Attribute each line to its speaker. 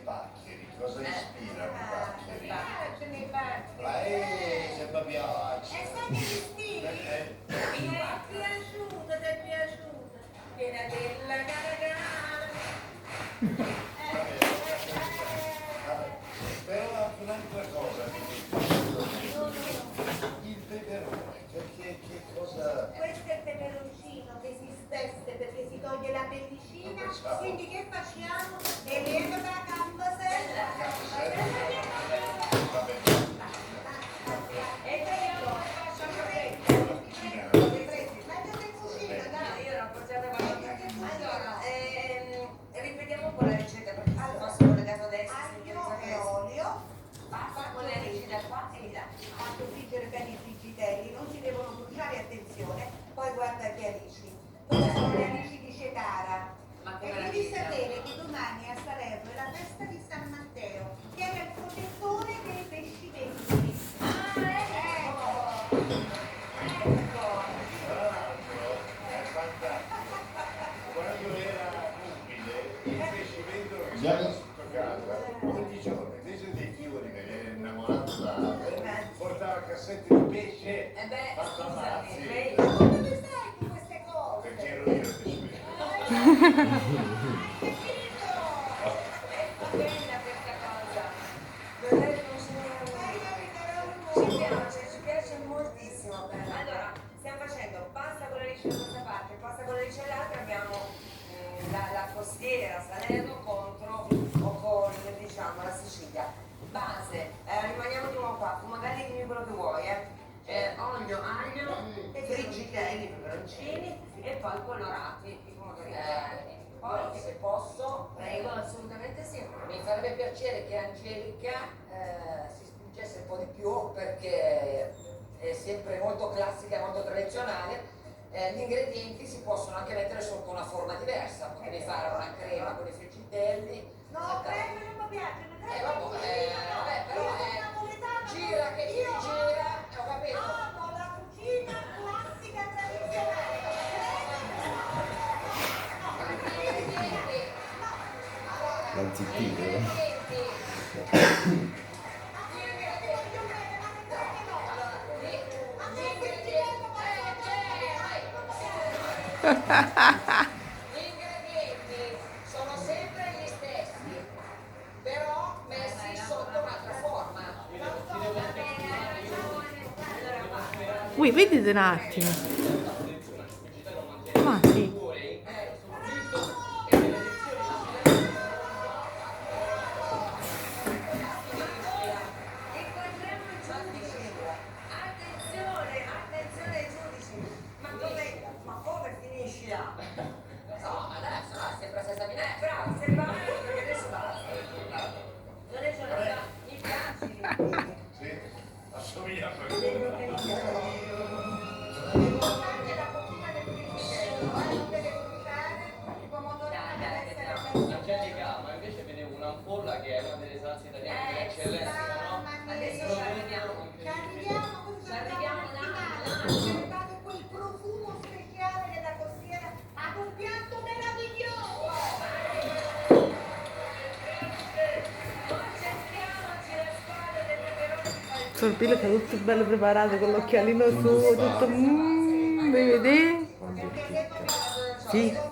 Speaker 1: paccheri, cosa ispirano i paccheri?
Speaker 2: Piacciono i pacchi.
Speaker 1: Che mi piace.
Speaker 2: E come ti stili? Mi è piaciuta, ti è piaciuta. Piena della gara.
Speaker 1: Però un'altra cosa mi dico, il peperone, che cosa...
Speaker 2: Questo è il peperoncino che si steste perché si toglie la pellicina, quindi che facciamo? Elena da Campasella. E io faccio capire. Meglio che cucina, dai. Io l'ho portata allora, ripetiamo un po' la ricetta perché se no sono collegato adesso. Aglio e olio. Basta con le radici da qua e di là. Fatto friggere bene i friggitelli, non si devono bruciare, attenzione. Poi guarda che alici. Queste sono le alici di Cetara. E devi sapere che domani a Salerno è la festa di San Matteo, che è il protettore dei pesci veri. Ah, ecco! Ecco!
Speaker 1: Tra l'altro è fantastico, quando era umile i pesci vendono che stanno sotto casa, ogni giorno invece dei chiodi che viene innamorato da portava cassette di pesce fatto a mazzi,
Speaker 2: Ma come ne sai di queste cose?
Speaker 1: perché ero io il pesce vero.
Speaker 2: È bella questa cosa. Vorrei ci piace moltissimo. Allora, stiamo facendo pasta con la riccia da questa parte, pasta con la riccia dall'altra, abbiamo la costiera, Salerno contro o con diciamo la Sicilia. Base, rimaniamo di nuovo qua, tu magari dimmi quello che vuoi, olio, aglio, friggitelli, peperoncini e poi colorati, i pomodori. Poi se posso, prego, assolutamente sì.
Speaker 3: Mi farebbe piacere che Angelica si spingesse un po' di più perché è sempre molto classica e molto tradizionale. Gli ingredienti si possono anche mettere sotto una forma diversa, potevi fare una crema con i friggitelli.
Speaker 2: No, crema non mi piace,
Speaker 3: Vabbè, però gira che ti gira, ho capito.
Speaker 2: amo la cucina classica tradizionale.
Speaker 3: Gli ingredienti sono sempre gli stessi, però messi sotto un'altra forma.
Speaker 4: Ui, vedete un attimo. Ma sì.
Speaker 2: Attenzione ai giudici. Ma dove? Ma come finisci là?
Speaker 3: No, adesso no, è sempre la stessa finestra.
Speaker 2: Bravo, se vai, perché adesso basta. Non è già i piaci.
Speaker 1: Sì, assomiglia a
Speaker 2: Anche la cucina del frigidello, non deve bruciare, i pomodori devono essere messi.
Speaker 5: Angelica, ma invece vedevo un'ampolla che è una delle salse italiane di eccellenza, no?
Speaker 2: Adesso ci arriviamo. Ci arriviamo là. È arrivato quel profumo speciale della costiera ad un piatto meraviglioso. Cerchiamoci le spalle del peperone.
Speaker 4: Sorpile che è tutto bello preparato con l'occhialino su, tutto. Devi vedere? Sì.